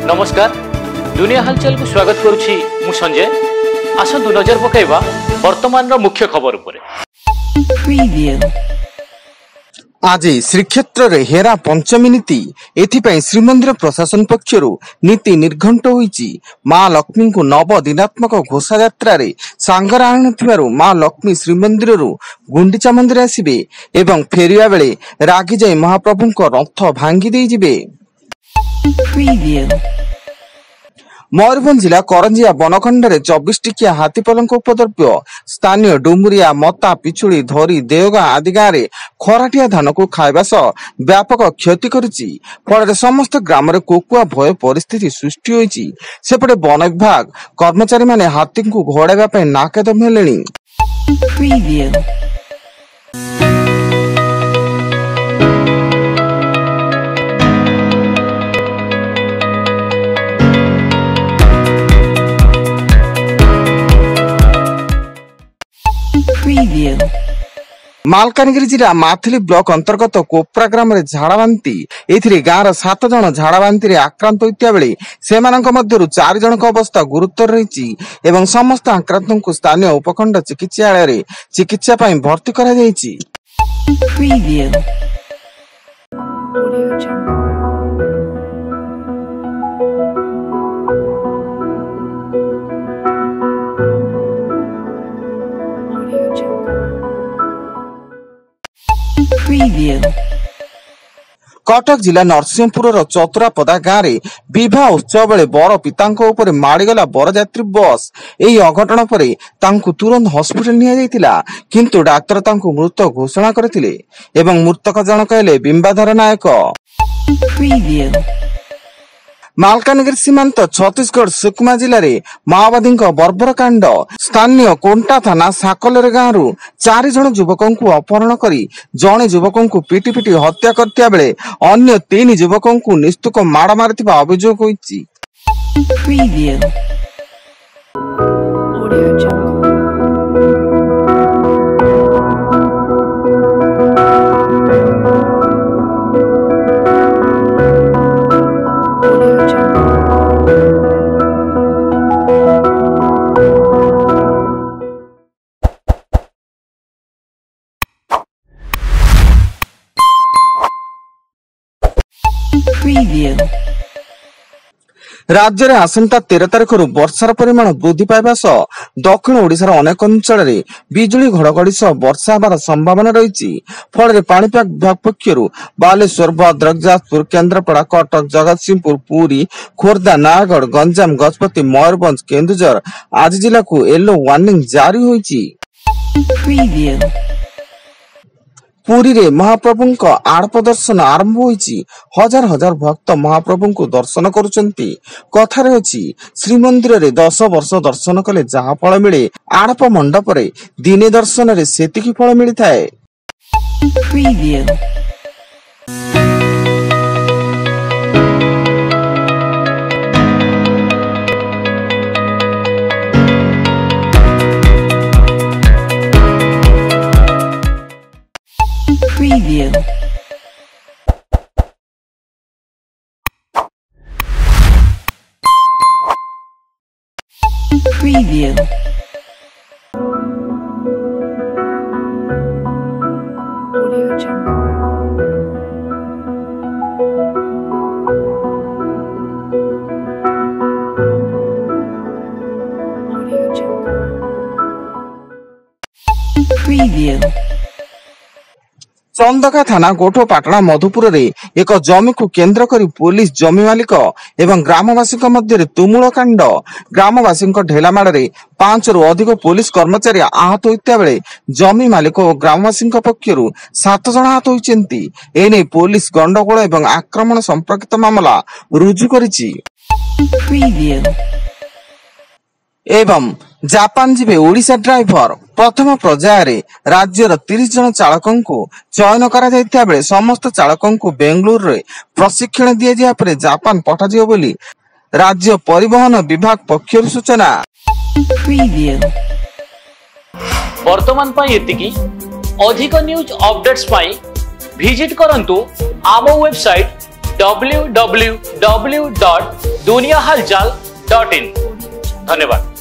नमस्कार दुनिया हलचल को स्वागत करुछि मु संजय। आसंतु नजर पकाइबा वर्तमान रो मुख्य खबर उपरे। आज श्रीक्षेत्र रे हेरा पंचमी नीति एथिपाई श्रीमंदिर प्रशासन पक्षरु नीति निर्घंट होईची। मां लक्ष्मी को नव दिनात्मक घोषा यात्रा रे सांगर आणुथिबारु मां लक्ष्मी श्रीमंदिर रु गुंडीचा मंदिर आसीबे एवं फेरिया बेले रागी जाई महाप्रभुको रथ भांगी देई जिबे। मयूरभंज जिला करंजिया बनखंड 24 टिकिया हाथीपलंक उपद्रव्य स्थानीय डुमुरिया मता पिछुड़ी धरी देवगा आदि गाँव खराटिया धान को खाइबा सह व्यापक क्षति करिछि। फल समस्त ग्राम कोकुआ भय परिस्थिति सृष्टि होइछि। सेपटे वन विभाग कर्मचारी माने हाथी को घोड़ाइबा पई नाकेदम हेलेनि। मालकानगिरी जिला माथिली ब्लॉक अंतर्गत कोपरा ग्राम रे झाड़ाबांती एथिरे गाँव 7 जन झाड़ाबांती रे आक्रांत होइतिया बेले सेमानक मध्यरु 4 जनक अवस्था गुरुतर रहिछि एवं समस्त आक्रांतों को स्थानीय उपखंड चिकित्सालय रे चिकित्सा पई भर्ती करा जायछि। कटक जिला नरसिंहपुर चतुरापदा गाँव रे विवाह उत्सव बेले बर पितांको ऊपर माड़ीगला बरयात्री बस। एही अघटन परे तांकु तुरंत हॉस्पिटल निया जायतिला किंतु डाक्तर तांकु मृत घोषणा करथिले एवं मृतक जनक हेले बिंबाधर नायक। मालकानगिरी सीमांत छत्तीसगढ़ सुकमा जिले में माओवादी बर्बर कांड। स्थानीय कोंटा थाना साकलर गाँव 4 जन युवकों को अपहरण करी जड़े युवकों को पिटी पिटी हत्या करथिया बेले अन्य 3 युवकों को निस्तुक माड़ मारिथिबा अभियोग होइछि। राज्य में आसंता 13 तारिख वर्षार परिमाण वृद्धि पाइबा सह दक्षिण ओडिशार अनेक अंचल में बिजुली घड़घड़ी सह वर्षा होबार संभावना रही। फल पाणीपाग विभाग पक्षरु बालेश्वर भद्रक जाजपुर केन्द्रापड़ा कटक जगतसिंहपुर पुरी खोर्धा नयागढ़ गंजाम गजपति मयूरभंज केन्दुझर आदि जिला को येलो वार्निंग जारी होइछि। पुरी रे महाप्रभु को आड़प दर्शन आरंभ होइछि। हजार हजार भक्त महाप्रभु को दर्शन करुचंती। कथारे अछि श्रीमंदिर रे 10 वर्ष दर्शन कले जहा फल मिले आड़प मंडप रे दिने दर्शन रे सेतिकी फल मिली थाए। चंदका थाना गोठपाटଣା मधुपुर रे एक जमी को केंद्र करी पुलिस जमी मालिक एवं ग्रामवासी मध्य तुमुल कांड। ग्रामवासी ढेलामाड़ रे 5 रु अधिक पुलिस कर्मचारी आहत होइता बेले जमी मालिक और ग्रामवासी पक्षरु 7 जन आहत होइचंती। एने पुलिस गंडगोल एवं आक्रमण संपर्कित मामला रुजु करिछि। एवं जापान जीवे ओडिशा ड्राइवर प्रथम पर्यायर राज्यर 30 जन चालकों को चयन करा जायतिया बेले समस्त चालकों को बेंगलुरु रे प्रशिक्षण दिया जाय परे जापान पठाजियो बोली राज्य परिवहन विभाग पक्षरु सूचना। वर्तमान पाई एतिकी अधिक न्यूज अपडेट्स पाई विजिट करंतु आम वेबसाइट www.duniyahalchal.in। धन्यवाद।